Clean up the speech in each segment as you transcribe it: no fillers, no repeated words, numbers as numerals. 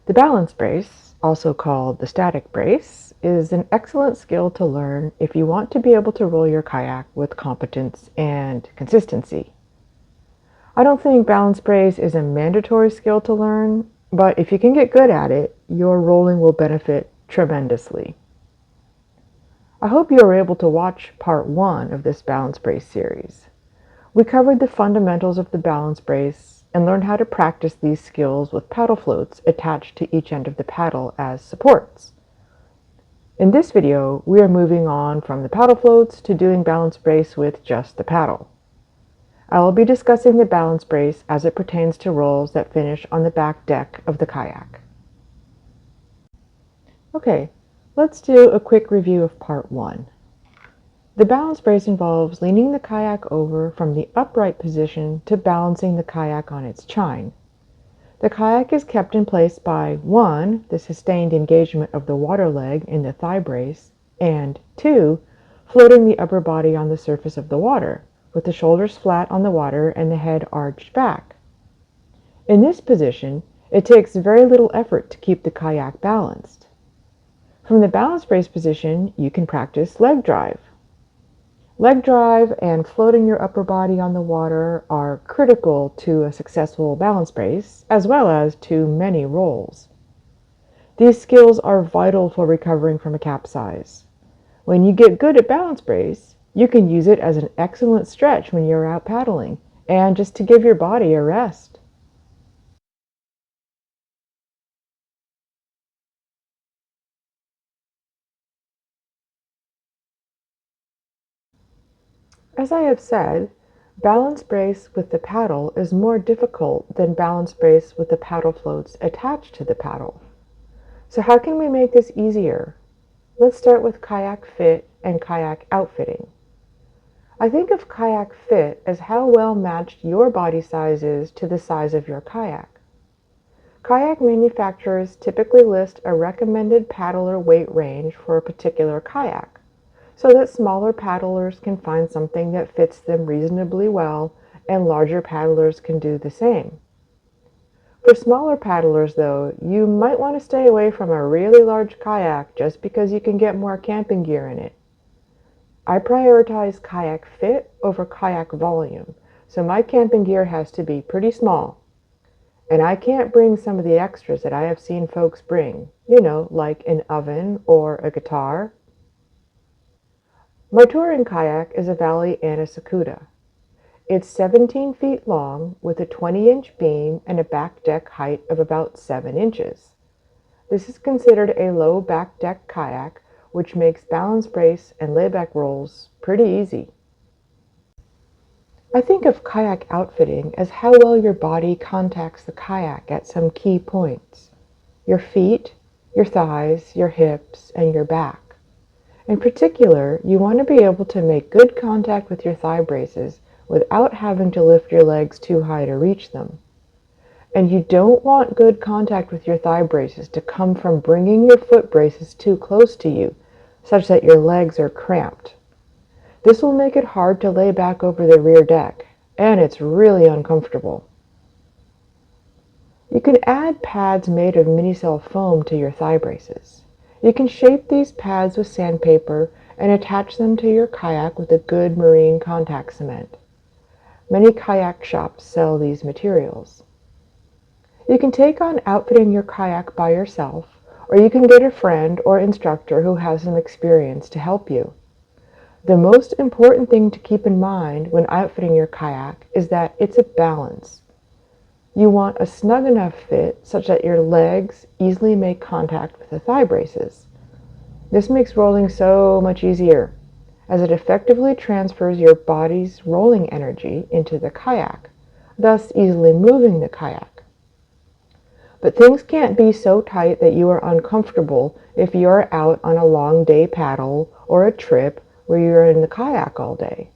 The balance brace, also called the static brace, is an excellent skill to learn if you want to be able to roll your kayak with competence and consistency. I don't think balance brace is a mandatory skill to learn, but if you can get good at it, your rolling will benefit tremendously. I hope you were able to watch part 1 of this balance brace series. We covered the fundamentals of the balance brace and learned how to practice these skills with paddle floats attached to each end of the paddle as supports. In this video, we are moving on from the paddle floats to doing balance brace with just the paddle. I will be discussing the balance brace as it pertains to rolls that finish on the back deck of the kayak. Okay, let's do a quick review of part 1. The balance brace involves leaning the kayak over from the upright position to balancing the kayak on its chine. The kayak is kept in place by 1. The sustained engagement of the water leg in the thigh brace, and 2. Floating the upper body on the surface of the water, with the shoulders flat on the water and the head arched back. In this position, it takes very little effort to keep the kayak balanced. From the balance brace position, you can practice leg drive. Leg drive and floating your upper body on the water are critical to a successful balance brace, as well as to many rolls. These skills are vital for recovering from a capsize. When you get good at balance brace, you can use it as an excellent stretch when you're out paddling, and just to give your body a rest. As I have said, balance brace with the paddle is more difficult than balance brace with the paddle floats attached to the paddle. So how can we make this easier? Let's start with kayak fit and kayak outfitting. I think of kayak fit as how well matched your body size is to the size of your kayak. Kayak manufacturers typically list a recommended paddler weight range for a particular kayak, so that smaller paddlers can find something that fits them reasonably well and larger paddlers can do the same. For smaller paddlers, though, you might want to stay away from a really large kayak just because you can get more camping gear in it. I prioritize kayak fit over kayak volume, so my camping gear has to be pretty small. And I can't bring some of the extras that I have seen folks bring, like an oven or a guitar. My touring kayak is a Valley Anisakuda. It's 17 feet long with a 20-inch beam and a back deck height of about 7 inches. This is considered a low back deck kayak, which makes balance brace and layback rolls pretty easy. I think of kayak outfitting as how well your body contacts the kayak at some key points. Your feet, your thighs, your hips, and your back. In particular, you want to be able to make good contact with your thigh braces without having to lift your legs too high to reach them. And you don't want good contact with your thigh braces to come from bringing your foot braces too close to you, such that your legs are cramped. This will make it hard to lay back over the rear deck, and it's really uncomfortable. You can add pads made of mini-cell foam to your thigh braces. You can shape these pads with sandpaper and attach them to your kayak with a good marine contact cement. Many kayak shops sell these materials. You can take on outfitting your kayak by yourself, or you can get a friend or instructor who has some experience to help you. The most important thing to keep in mind when outfitting your kayak is that it's a balance. You want a snug enough fit such that your legs easily make contact with the thigh braces. This makes rolling so much easier, as it effectively transfers your body's rolling energy into the kayak, thus easily moving the kayak. But things can't be so tight that you are uncomfortable if you are out on a long day paddle or a trip where you are in the kayak all day.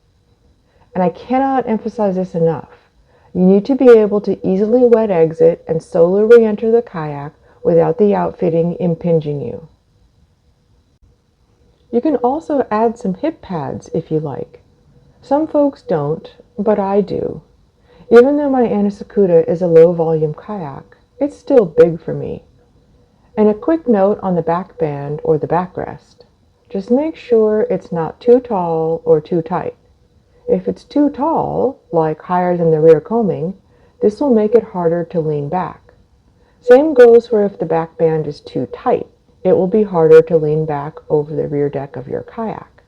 And I cannot emphasize this enough. You need to be able to easily wet exit and solo re-enter the kayak without the outfitting impinging you. You can also add some hip pads if you like. Some folks don't, but I do. Even though my Anisakuda is a low volume kayak, it's still big for me. And a quick note on the back band or the backrest. Just make sure it's not too tall or too tight. If it's too tall, like higher than the rear combing, this will make it harder to lean back. Same goes for if the back band is too tight. It will be harder to lean back over the rear deck of your kayak.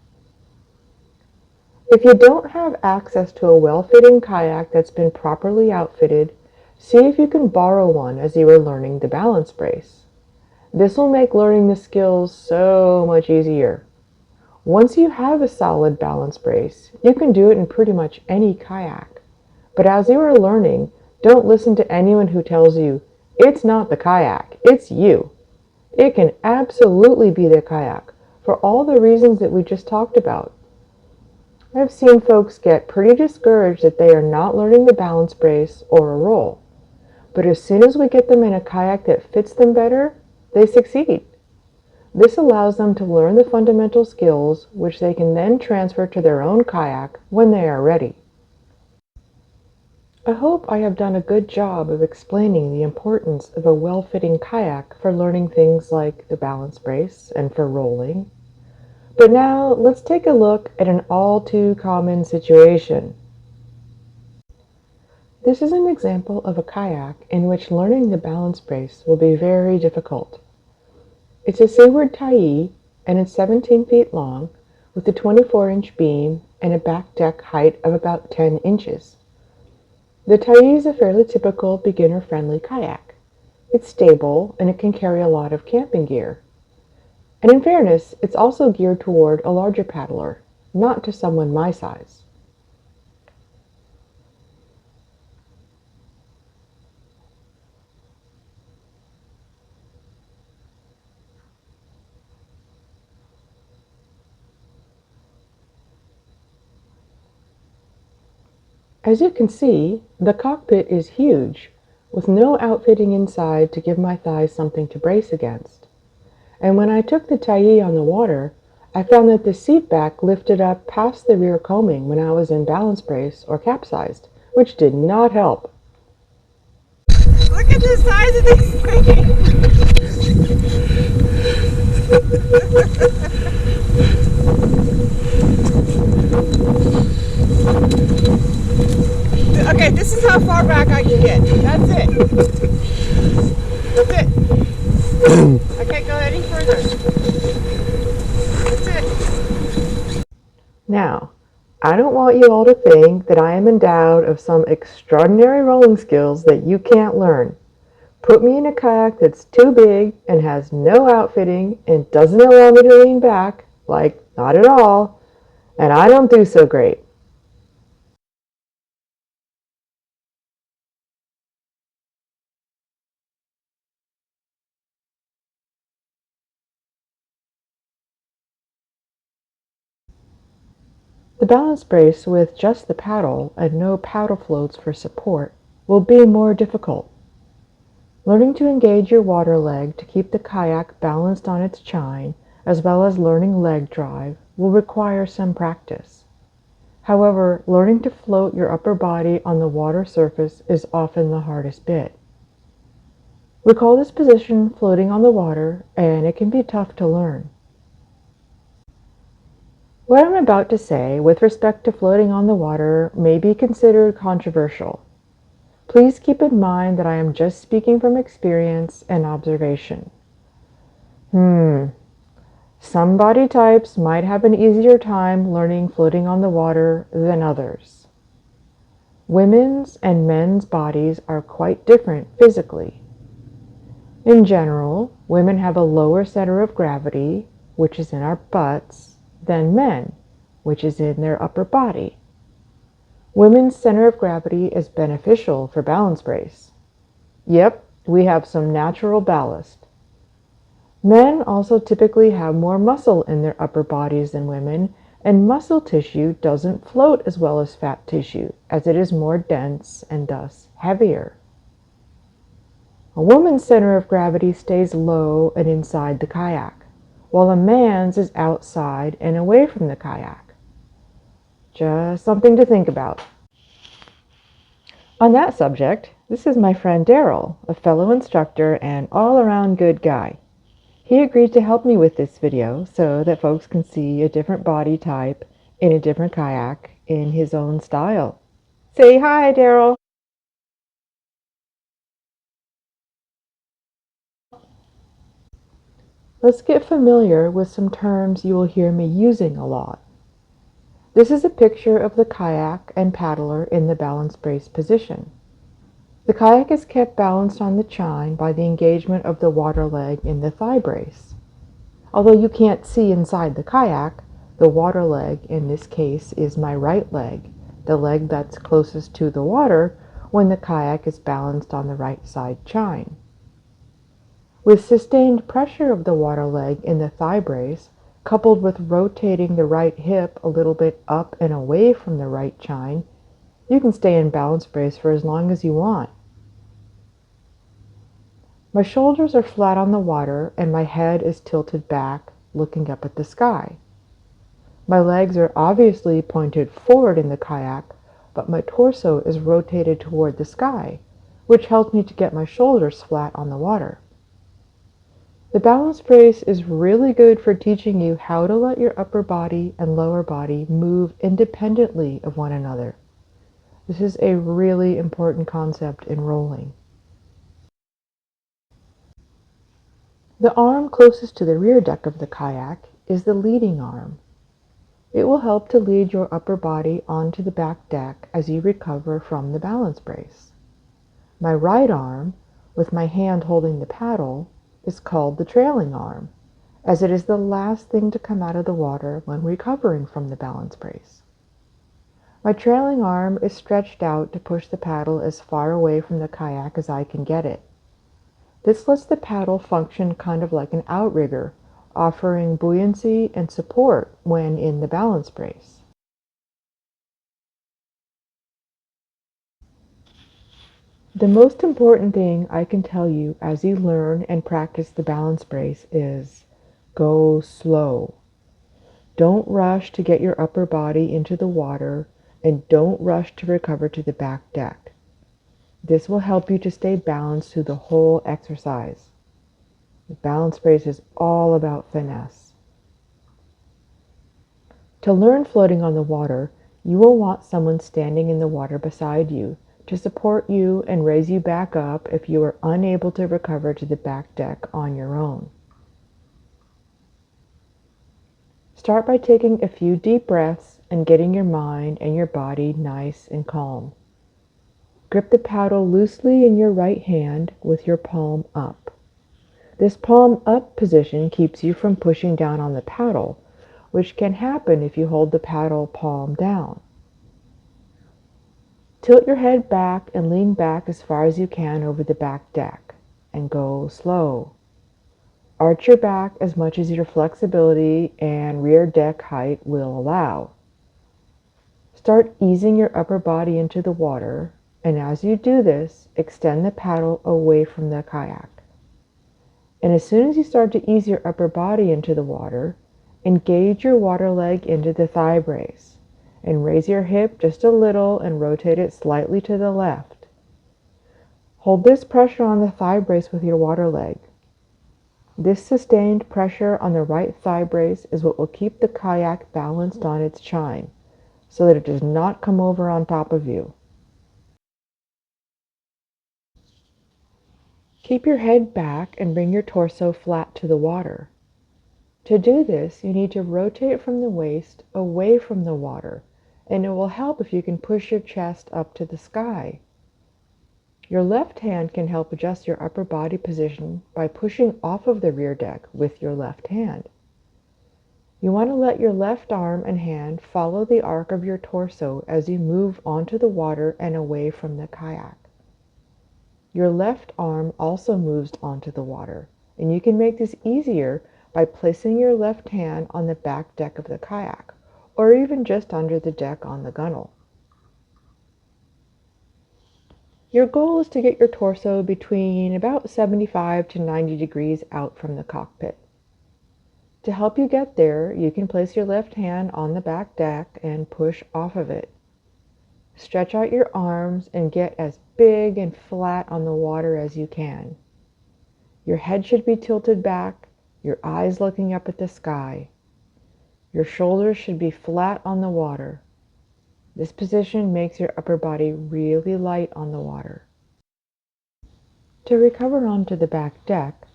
If you don't have access to a well-fitting kayak that's been properly outfitted, see if you can borrow one as you are learning the balance brace. This will make learning the skills so much easier. Once you have a solid balance brace, you can do it in pretty much any kayak. But as you are learning, don't listen to anyone who tells you, it's not the kayak, it's you. It can absolutely be the kayak for all the reasons that we just talked about. I've seen folks get pretty discouraged that they are not learning the balance brace or a roll. But as soon as we get them in a kayak that fits them better, they succeed. This allows them to learn the fundamental skills which they can then transfer to their own kayak when they are ready. I hope I have done a good job of explaining the importance of a well-fitting kayak for learning things like the balance brace and for rolling. But now let's take a look at an all too common situation. This is an example of a kayak in which learning the balance brace will be very difficult. It's a seaward tie and it's 17 feet long with a 24-inch beam and a back deck height of about 10 inches. The tie is a fairly typical beginner-friendly kayak. It's stable and it can carry a lot of camping gear. And in fairness, it's also geared toward a larger paddler, not to someone my size. As you can see, the cockpit is huge, with no outfitting inside to give my thighs something to brace against. And when I took the tie on the water, I found that the seat back lifted up past the rear combing when I was in balance brace or capsized, which did not help. Look at the size of these things. Okay, this is how far back I can get. That's it. That's it. I can't go any further. That's it. Now, I don't want you all to think that I am endowed of some extraordinary rolling skills that you can't learn. Put me in a kayak that's too big and has no outfitting and doesn't allow me to lean back, like not at all, and I don't do so great. The balance brace with just the paddle and no paddle floats for support will be more difficult. Learning to engage your water leg to keep the kayak balanced on its chine, as well as learning leg drive, will require some practice. However, learning to float your upper body on the water surface is often the hardest bit. We call this position floating on the water, and it can be tough to learn. What I'm about to say with respect to floating on the water may be considered controversial. Please keep in mind that I am just speaking from experience and observation. Some body types might have an easier time learning floating on the water than others. Women's and men's bodies are quite different physically. In general, women have a lower center of gravity, which is in our butts, than men, which is in their upper body. Women's center of gravity is beneficial for balance brace. Yep, we have some natural ballast. Men also typically have more muscle in their upper bodies than women, and muscle tissue doesn't float as well as fat tissue, as it is more dense and thus heavier. A woman's center of gravity stays low and inside the kayak, while a man's is outside and away from the kayak. Just something to think about. On that subject, this is my friend Daryl, a fellow instructor and all-around good guy. He agreed to help me with this video so that folks can see a different body type in a different kayak in his own style. Say hi, Daryl. Let's get familiar with some terms you will hear me using a lot. This is a picture of the kayak and paddler in the balance brace position. The kayak is kept balanced on the chine by the engagement of the water leg in the thigh brace. Although you can't see inside the kayak, the water leg in this case is my right leg, the leg that's closest to the water when the kayak is balanced on the right side chine. With sustained pressure of the water leg in the thigh brace, coupled with rotating the right hip a little bit up and away from the right chine, you can stay in balance brace for as long as you want. My shoulders are flat on the water and my head is tilted back, looking up at the sky. My legs are obviously pointed forward in the kayak, but my torso is rotated toward the sky, which helps me to get my shoulders flat on the water. The balance brace is really good for teaching you how to let your upper body and lower body move independently of one another. This is a really important concept in rolling. The arm closest to the rear deck of the kayak is the leading arm. It will help to lead your upper body onto the back deck as you recover from the balance brace. My right arm, with my hand holding the paddle, is called the trailing arm, as it is the last thing to come out of the water when recovering from the balance brace. My trailing arm is stretched out to push the paddle as far away from the kayak as I can get it. This lets the paddle function kind of like an outrigger, offering buoyancy and support when in the balance brace. The most important thing I can tell you as you learn and practice the balance brace is go slow. Don't rush to get your upper body into the water and don't rush to recover to the back deck. This will help you to stay balanced through the whole exercise. The balance brace is all about finesse. To learn floating on the water, you will want someone standing in the water beside you to support you and raise you back up if you are unable to recover to the back deck on your own. Start by taking a few deep breaths and getting your mind and your body nice and calm. Grip the paddle loosely in your right hand with your palm up. This palm up position keeps you from pushing down on the paddle, which can happen if you hold the paddle palm down. Tilt your head back and lean back as far as you can over the back deck, and go slow. Arch your back as much as your flexibility and rear deck height will allow. Start easing your upper body into the water, and as you do this, extend the paddle away from the kayak. And as soon as you start to ease your upper body into the water, engage your water leg into the thigh brace and raise your hip just a little and rotate it slightly to the left. Hold this pressure on the thigh brace with your water leg. This sustained pressure on the right thigh brace is what will keep the kayak balanced on its chine so that it does not come over on top of you. Keep your head back and bring your torso flat to the water. To do this, you need to rotate from the waist away from the water, and it will help if you can push your chest up to the sky. Your left hand can help adjust your upper body position by pushing off of the rear deck with your left hand. You want to let your left arm and hand follow the arc of your torso as you move onto the water and away from the kayak. Your left arm also moves onto the water, and you can make this easier by placing your left hand on the back deck of the kayak, or even just under the deck on the gunnel. Your goal is to get your torso between about 75 to 90 degrees out from the cockpit. To help you get there, you can place your left hand on the back deck and push off of it. Stretch out your arms and get as big and flat on the water as you can. Your head should be tilted back, your eyes looking up at the sky. Your shoulders should be flat on the water. This position makes your upper body really light on the water. To recover onto the back deck,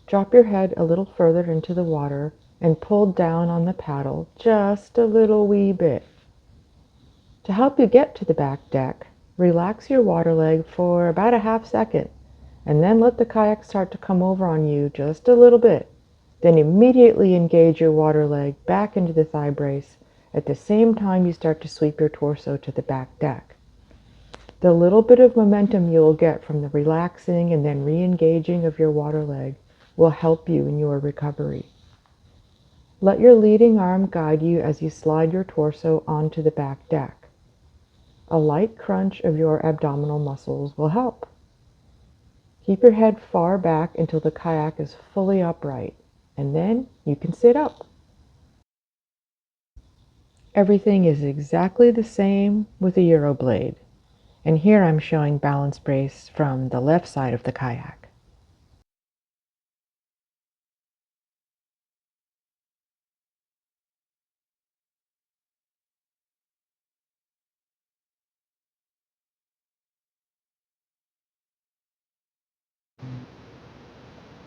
drop your head a little further into the water and pull down on the paddle just a little wee bit. To help you get to the back deck, relax your water leg for about a half second and then let the kayak start to come over on you just a little bit. Then immediately engage your water leg back into the thigh brace at the same time you start to sweep your torso to the back deck. The little bit of momentum you will get from the relaxing and then re-engaging of your water leg will help you in your recovery. Let your leading arm guide you as you slide your torso onto the back deck. A light crunch of your abdominal muscles will help. Keep your head far back until the kayak is fully upright, and then you can sit up. Everything is exactly the same with the Euroblade, and here I'm showing balance brace from the left side of the kayak.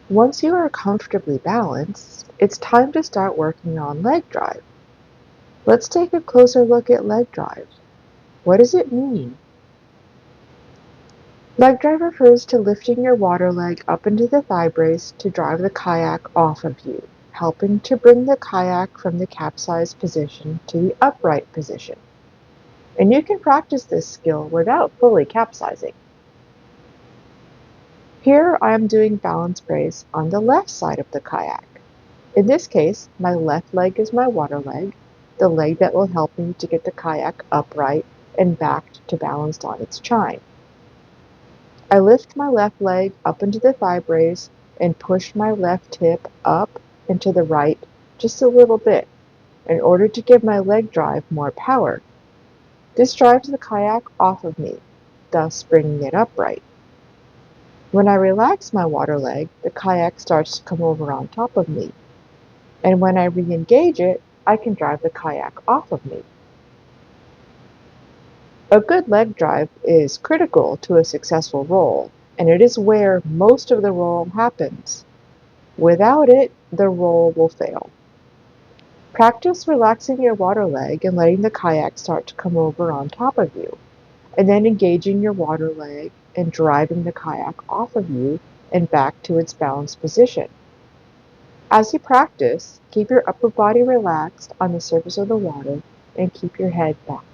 Once you are comfortably balanced, it's time to start working on leg drive. Let's take a closer look at leg drive. What does it mean? Leg drive refers to lifting your water leg up into the thigh brace to drive the kayak off of you, helping to bring the kayak from the capsized position to the upright position. And you can practice this skill without fully capsizing. Here I am doing balance brace on the left side of the kayak. In this case, my left leg is my water leg, the leg that will help me to get the kayak upright and back to balanced on its chine. I lift my left leg up into the thigh brace and push my left hip up and to the right just a little bit in order to give my leg drive more power. This drives the kayak off of me, thus bringing it upright. When I relax my water leg, the kayak starts to come over on top of me, and when I re-engage it, I can drive the kayak off of me. A good leg drive is critical to a successful roll, and it is where most of the roll happens. Without it, the roll will fail. Practice relaxing your water leg and letting the kayak start to come over on top of you, and then engaging your water leg and driving the kayak off of you and back to its balanced position. As you practice, keep your upper body relaxed on the surface of the water and keep your head back.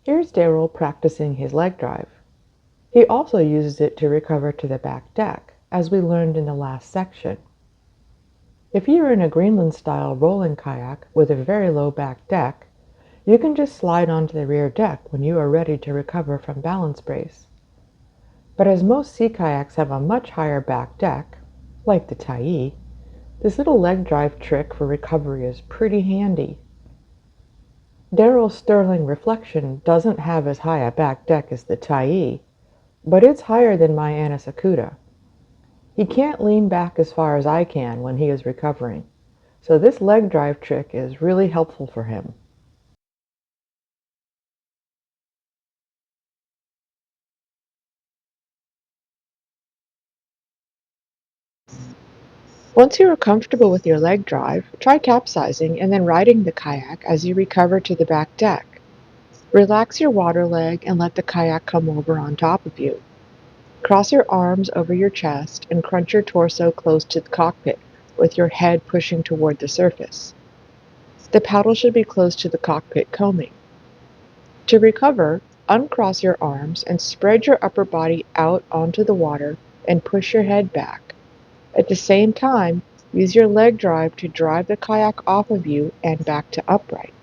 Here's Daryl practicing his leg drive. He also uses it to recover to the back deck, as we learned in the last section. If you're in a Greenland-style rolling kayak with a very low back deck, you can just slide onto the rear deck when you are ready to recover from balance brace. But as most sea kayaks have a much higher back deck, like the Tai, this little leg drive trick for recovery is pretty handy. Daryl's Sterling Reflection doesn't have as high a back deck as the Tai, but it's higher than my Anisakuda. He can't lean back as far as I can when he is recovering, so this leg drive trick is really helpful for him. Once you are comfortable with your leg drive, try capsizing and then riding the kayak as you recover to the back deck. Relax your water leg and let the kayak come over on top of you. Cross your arms over your chest and crunch your torso close to the cockpit with your head pushing toward the surface. The paddle should be close to the cockpit coaming. To recover, uncross your arms and spread your upper body out onto the water and push your head back. At the same time, use your leg drive to drive the kayak off of you and back to upright.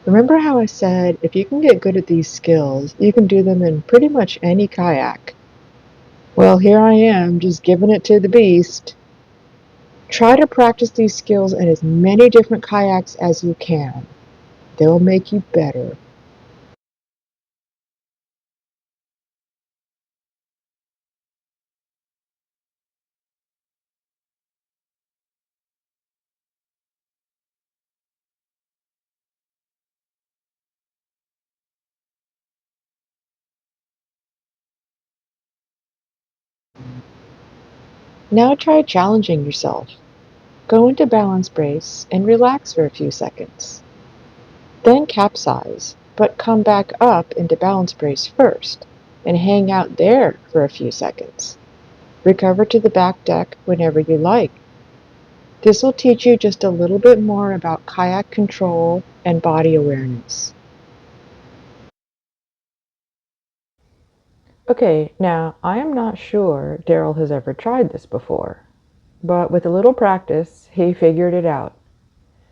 Remember how I said if you can get good at these skills, you can do them in pretty much any kayak? Well, here I am, just giving it to the beast. Try to practice these skills in as many different kayaks as you can. They'll make you better. Now try challenging yourself. Go into balance brace and relax for a few seconds. Then capsize, but come back up into balance brace first and hang out there for a few seconds. Recover to the back deck whenever you like. This will teach you just a little bit more about kayak control and body awareness. Okay, now I am not sure Daryl has ever tried this before, but with a little practice, he figured it out.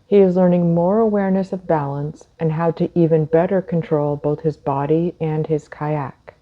He is learning more awareness of balance and how to even better control both his body and his kayak.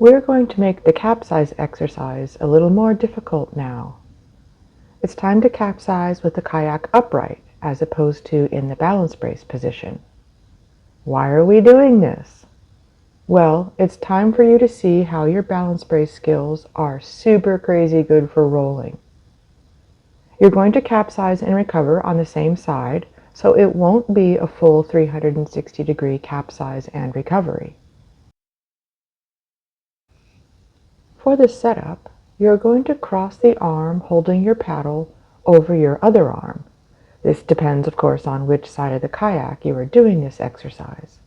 We're going to make the capsize exercise a little more difficult now. It's time to capsize with the kayak upright as opposed to in the balance brace position. Why are we doing this? Well, it's time for you to see how your balance brace skills are super crazy good for rolling. You're going to capsize and recover on the same side, so it won't be a full 360-degree capsize and recovery. For this setup, you're going to cross the arm holding your paddle over your other arm. This depends, of course, on which side of the kayak you are doing this exercise.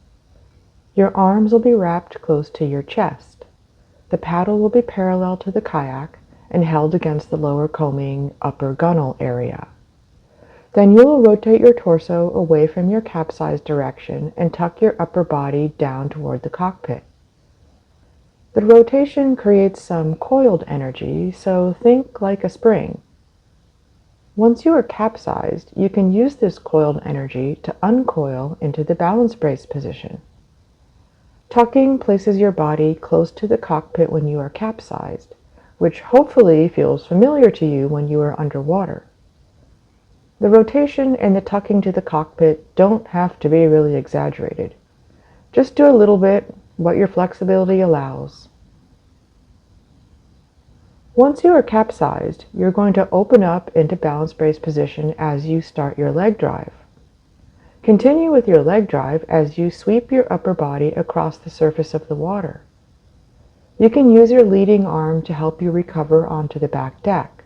Your arms will be wrapped close to your chest. The paddle will be parallel to the kayak and held against the lower coaming upper gunnel area. Then you will rotate your torso away from your capsize direction and tuck your upper body down toward the cockpit. The rotation creates some coiled energy, so think like a spring. Once you are capsized, you can use this coiled energy to uncoil into the balance brace position. Tucking places your body close to the cockpit when you are capsized, which hopefully feels familiar to you when you are underwater. The rotation and the tucking to the cockpit don't have to be really exaggerated. Just do a little bit, what your flexibility allows. Once you are capsized, you're going to open up into balance brace position as you start your leg drive. Continue with your leg drive as you sweep your upper body across the surface of the water. You can use your leading arm to help you recover onto the back deck.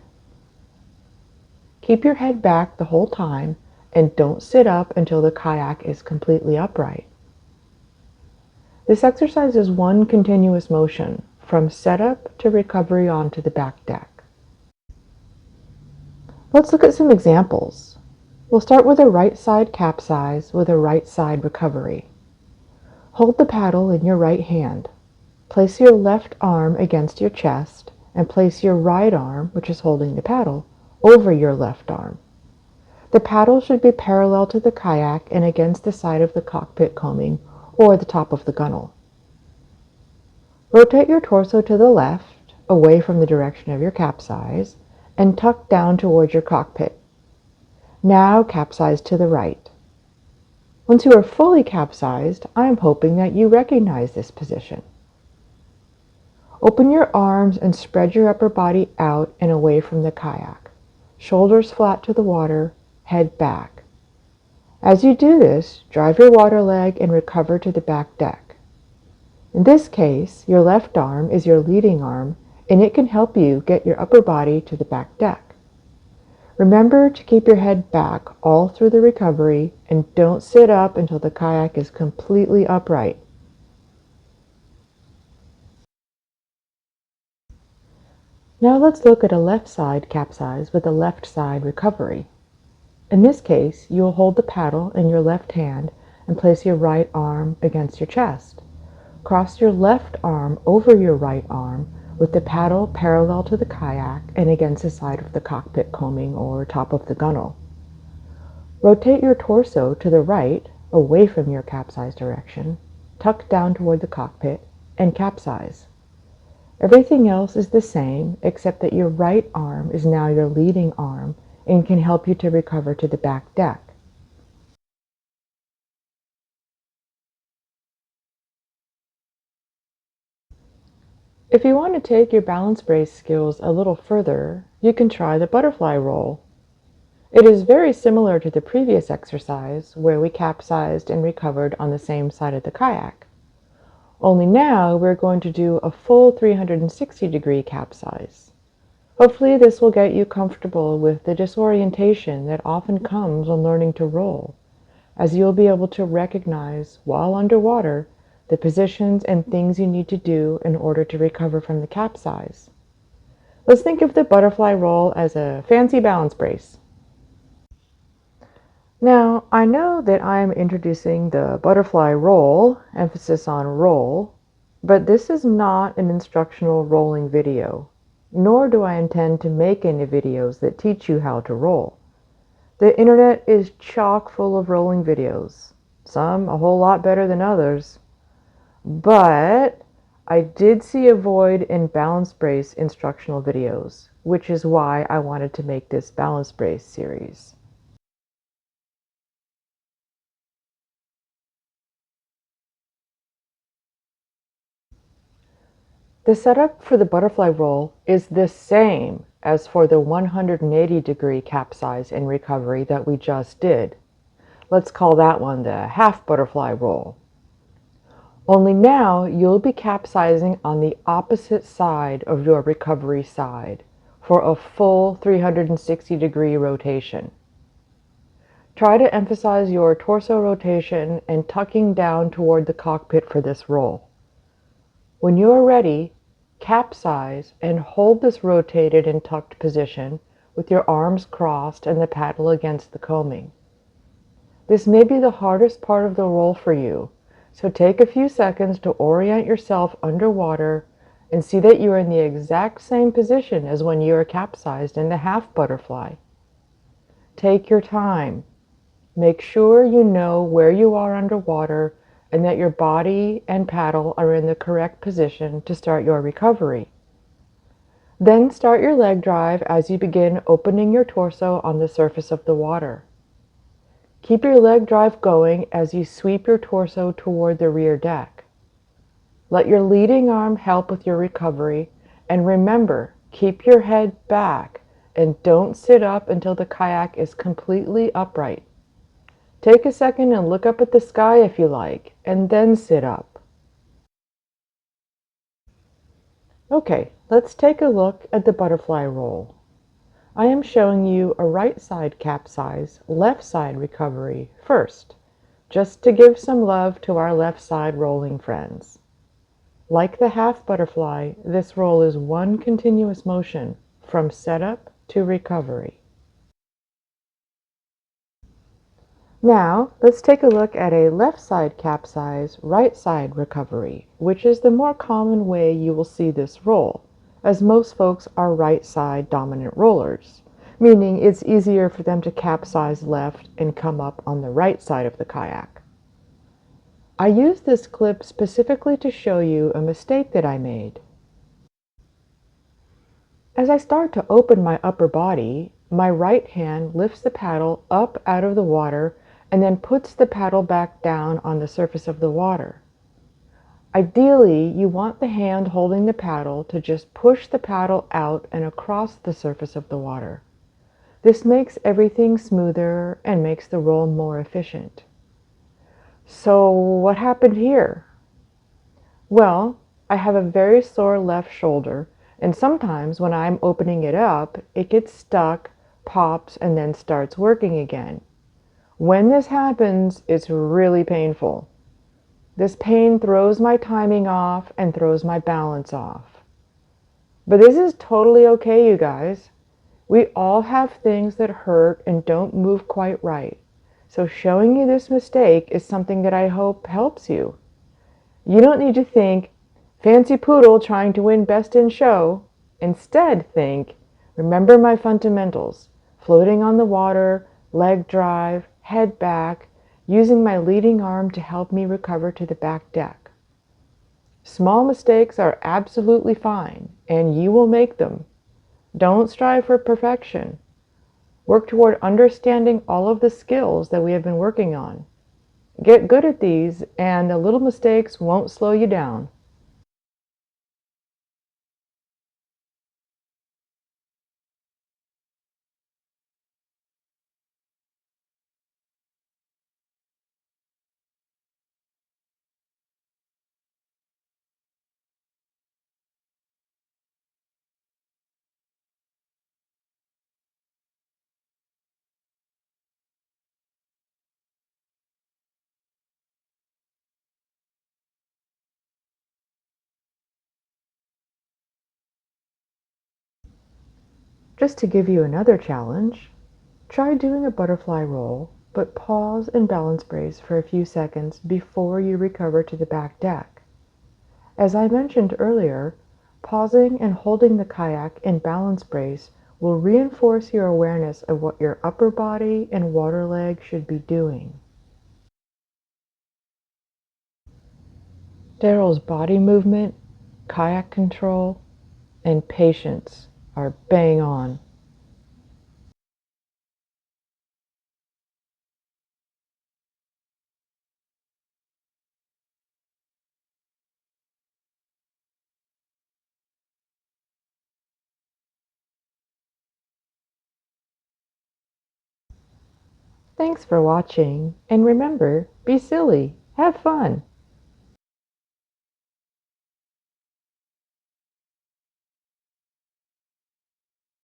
Keep your head back the whole time and don't sit up until the kayak is completely upright. This exercise is one continuous motion, from setup to recovery onto the back deck. Let's look at some examples. We'll start with a right side capsize with a right side recovery. Hold the paddle in your right hand. Place your left arm against your chest and place your right arm, which is holding the paddle, over your left arm. The paddle should be parallel to the kayak and against the side of the cockpit coaming or the top of the gunnel. Rotate your torso to the left, away from the direction of your capsize, and tuck down towards your cockpit. Now capsize to the right. Once you are fully capsized, I am hoping that you recognize this position. Open your arms and spread your upper body out and away from the kayak. Shoulders flat to the water, head back. As you do this, drive your water leg and recover to the back deck. In this case, your left arm is your leading arm, and it can help you get your upper body to the back deck. Remember to keep your head back all through the recovery and don't sit up until the kayak is completely upright. Now let's look at a left side capsize with a left side recovery. In this case, you will hold the paddle in your left hand and place your right arm against your chest. Cross your left arm over your right arm with the paddle parallel to the kayak and against the side of the cockpit coaming or top of the gunnel. Rotate your torso to the right, away from your capsize direction, tuck down toward the cockpit, and capsize. Everything else is the same except that your right arm is now your leading arm and can help you to recover to the back deck. If you want to take your balance brace skills a little further, you can try the butterfly roll. It is very similar to the previous exercise where we capsized and recovered on the same side of the kayak. Only now we're going to do a full 360-degree capsize. Hopefully this will get you comfortable with the disorientation that often comes when learning to roll, as you'll be able to recognize, while underwater, the positions and things you need to do in order to recover from the capsize. Let's think of the butterfly roll as a fancy balance brace. Now, I know that I'm introducing the butterfly roll, emphasis on roll, but this is not an instructional rolling video, nor do I intend to make any videos that teach you how to roll. The internet is chock full of rolling videos, some a whole lot better than others, but I did see a void in balance brace instructional videos, which is why I wanted to make this balance brace series. The setup for the butterfly roll is the same as for the 180-degree capsize and recovery that we just did. Let's call that one the half butterfly roll. Only now you'll be capsizing on the opposite side of your recovery side for a full 360-degree rotation. Try to emphasize your torso rotation and tucking down toward the cockpit for this roll. When you are ready, capsize and hold this rotated and tucked position with your arms crossed and the paddle against the coaming. This may be the hardest part of the roll for you, so take a few seconds to orient yourself underwater and see that you are in the exact same position as when you are capsized in the half butterfly. Take your time. Make sure you know where you are underwater and that your body and paddle are in the correct position to start your recovery. Then start your leg drive as you begin opening your torso on the surface of the water. Keep your leg drive going as you sweep your torso toward the rear deck. Let your leading arm help with your recovery, and remember, keep your head back and don't sit up until the kayak is completely upright. Take a second and look up at the sky if you like, and then sit up. Okay, let's take a look at the butterfly roll. I am showing you a right side capsize, left side recovery first, just to give some love to our left side rolling friends. Like the half butterfly, this roll is one continuous motion from setup to recovery. Now, let's take a look at a left side capsize, right side recovery, which is the more common way you will see this roll, as most folks are right side dominant rollers, meaning it's easier for them to capsize left and come up on the right side of the kayak. I used this clip specifically to show you a mistake that I made. As I start to open my upper body, my right hand lifts the paddle up out of the water and then puts the paddle back down on the surface of the water. Ideally, you want the hand holding the paddle to just push the paddle out and across the surface of the water. This makes everything smoother and makes the roll more efficient. So what happened here? Well, I have a very sore left shoulder, and sometimes when I'm opening it up, it gets stuck pops, and then starts working again. When this happens, it's really painful. This pain throws my timing off and throws my balance off. But this is totally okay, you guys. We all have things that hurt and don't move quite right. So showing you this mistake is something that I hope helps you. You don't need to think, fancy poodle trying to win best in show. Instead, think, remember my fundamentals, floating on the water, leg drive, head back, using my leading arm to help me recover to the back deck. Small mistakes are absolutely fine, and you will make them. Don't strive for perfection. Work toward understanding all of the skills that we have been working on. Get good at these, and the little mistakes won't slow you down. Just to give you another challenge, try doing a butterfly roll, but pause and balance brace for a few seconds before you recover to the back deck. As I mentioned earlier, pausing and holding the kayak in balance brace will reinforce your awareness of what your upper body and water leg should be doing. Daryl's body movement, kayak control, and patience are bang on. Thanks for watching, and remember, be silly, have fun.